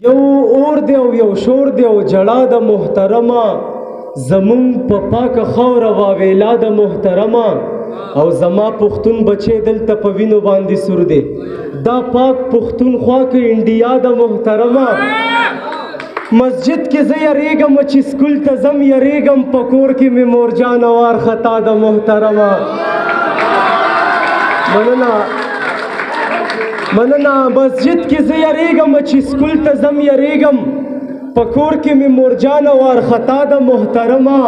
یو اور دی او یو شور دی او جړا د محترمه زمون په پاکه خاوره واویلا د محترمه او زما پښتون بچی دلته په وینو باندې سور دی دا پاک پښتونخوا کې انډیا د محترمه مسجد کې زه یریږم چې سکول ته ځم یریږم په کور کې مې مورجان وارخطا د محترمه مننه مسجد کې زه یریږم چې سکول ته ځم یریږم په کور کې مې مورجان وارخطا د محترمه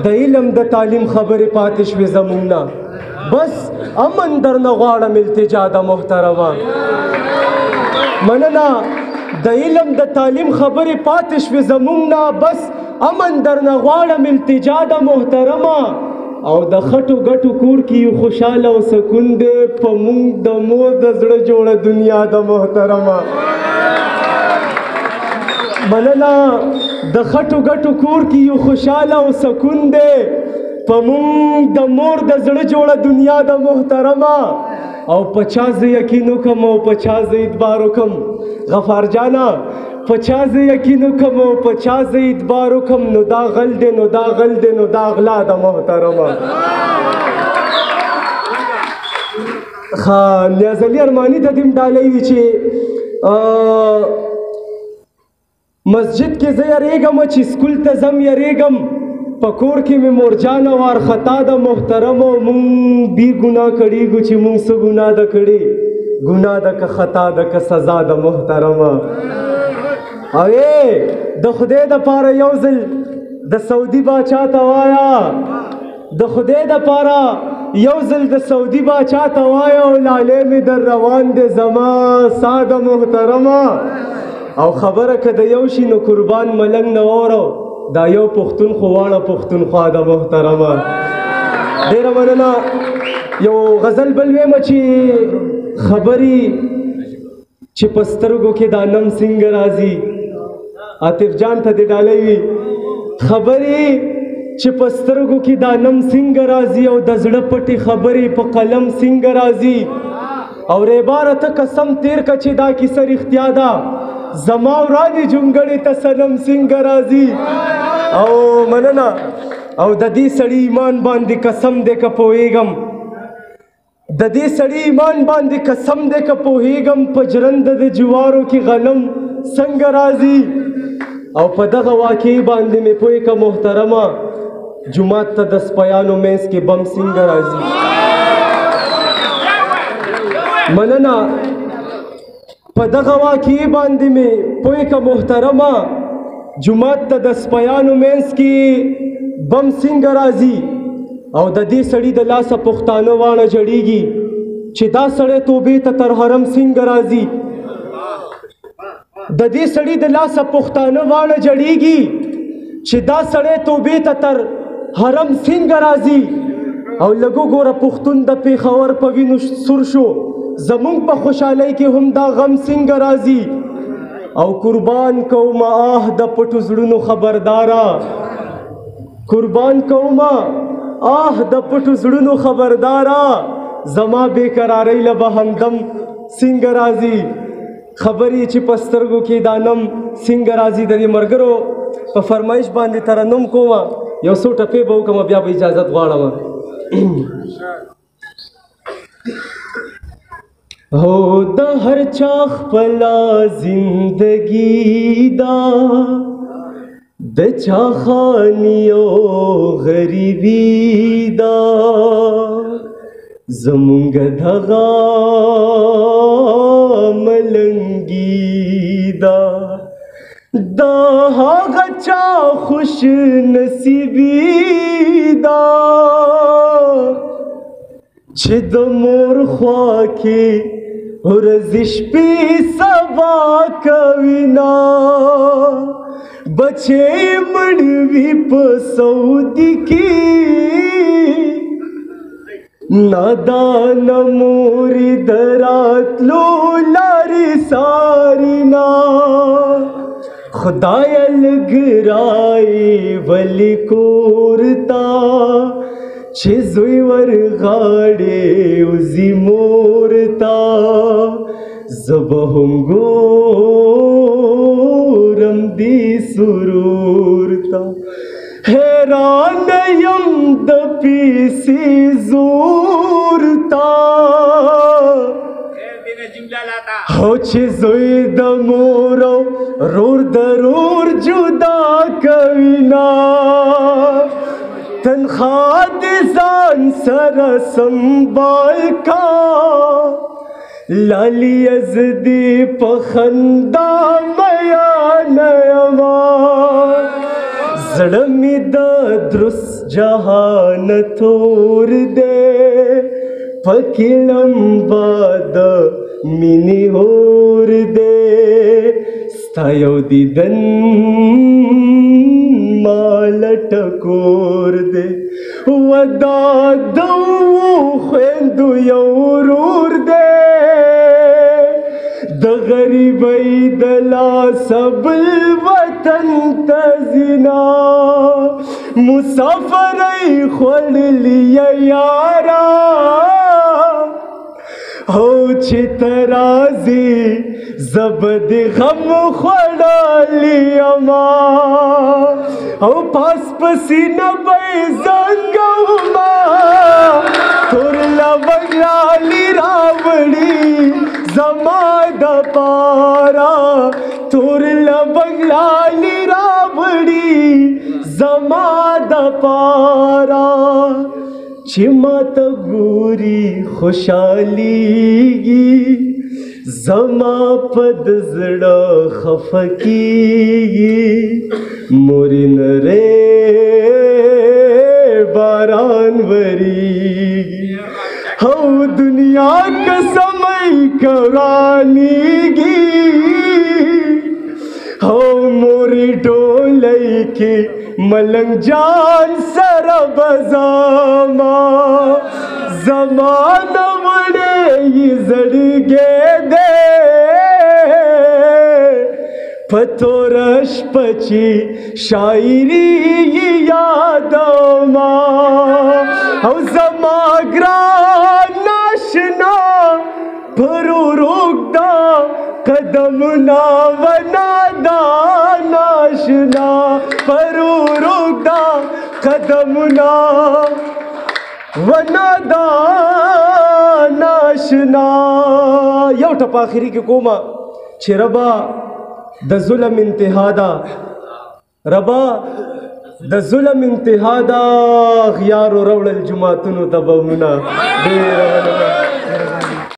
د علم د تعلیم خبرې پاتې شوې زموږ نه بس امن درنه غواړم التجا د محترمه مننه د علم د تعلیم خبرې پاتې شوې زموږ نه بس امن درنه غواړم التجا د محترمه او د خټو ګټو کور کې یو خوشاله او سکون دی په مونږ د مور د زړه جوړه دنیا د محترمه مننه د خټو ګټو کور کې یو خوشاله او سکون دی په مونږ د مور د زړه جوړه دنیا د محترمه او په چا زه یقین وکم او په چا زه اعتبار وکم غفار جانا په چا زه یقین وکم او په چا زه اعتبار وکم نو دا غل دی نو دا غل دی نو دا غلا د محترمه نیاز علي ارماني ته دې ډالۍ وي چې مسجد کې زه یریږم چې سکول ته ځم یریږم په کور کې مې مورجانه وارخطا د محترمه مونږ بې ګناه کړیږو چې مونږ څه ګناه ده کړې ګناه ده که خطا ده که سزا د محترمه او د خدای دپاره یو ځل د سعودي باچا ته وایه د خدای دپاره یو ځل د سعودي باچا ته وایه او لالی مې در روان دی زما سا د محترمه او خبره که د یو شي نو قربان ملنګ نه واورو دا یو پښتون خو واړه پښتونخوا د محترمه ډېره مننه یو غزل بل ویمه چې خبرې چې په سترګو کې دا نم څنګه راځي عاطف جان ته دې ډالۍ وي خبرې چې په سترګو کې دا نم څنګه راځي او د زړه پټې خبرې په قلم څنګه راځي او ریباره ته قسم تیر که چې دا کیسه رښتیا ده زما ورانې جونګړې ته صنم څنګه راځي او مننه او د دې سړي ایمان باندې قسم دی که پوهېږم د دې سړي ایمان باندې قسم دی که پوهېږم په ژرنده د جوارو کې غنم څنګه راځي او په دغه واقعي باندې مې پوهې که محترمه جومات ته د سپیانو منځ کې بم څنګه راځي مننه په دغه واقعي باندې مې پوهې که محترمه جومات ته د سپیانو منځ کې بم څنګه راځي او د دې سړي د لاسه پښتانه واړه جړېږي چې دا سړی توبې ته تر حرم څنګه راځي د دې سړي د لاسه پښتانه واړه جړېږي چې دا سړی توبې ته تر حرم څنګه راځي او لږ وګوره پښتون د پېښور په وینو سور شو زمونږ په خوشحالۍ کې هم دا غم څنګه راځي او قربان کومه آه د پټو زړونو خبرداره قربان کومه آه د پټو زړونو خبرداره زما بېقرارۍ له به همدم څنګه راځي خبرې چې په سترګو کې دا نم څنګه راځي د دې ملګرو په فرمایش باندې ترنم کومه یو څو ټپې به وکړم بیا به اجازت غواړم هو د هر چا خپله زندګي ده د چا خاني او غریبي ده زمونږ دغه ملنګي ده د هغه چا خوش نصیبي ده چې د مور خوا کې ورځ شپې سبا کوي نه بچې مړ وي په سعودي کې نادان مورې د راتلو لارې څاري نه خدایه لږ رایې ولې کور ته چې زوی ورغاړې وځي مور ته زه به هم ګورم سرور تا حیران یم د پیسی زور تا هو چې زوی د مور او رور ضرور جدا کوینا تنخوا دې ځان سره سنبال کا لالی از دې په خندا میان یما زړه مې د درست جهان تور دی پکې لمبا د مینې اور دی ستا یو دیدن مال ټکور دی ودا د خویندو یو ورور دی د غریبۍ د لاسه بل وطن ته ځینا مسافرۍ خوړلي یاره هو چې ته راځې زه به دې غم خوړلی یما او پاس په سینه به یې زنګومه تور لونګ لالي راوړي زما دپاره تور لونګ لالي راوړي زما دپاره چې ماته ګوري خوشحالیږي زما په د زړه خفه کېږي مورې نری باران وریږي او دنیا قسمۍ کرانیږي او مورې ډولۍ کې ملنګ جان سره بزما زمانه وړې زړګې دې په توره شپه چې شاعري یادوما او زما ګران آشنا پر اوږده قدمونه ونادان آشنا پر اوږده قدمونه ونادان آشنا یو ټپ آخري کې کومه چې ربا د ظلم انتها ده ربا د ظلم انتها ده غیارو راوړل جوماتونو ته بمونه ډېره مننه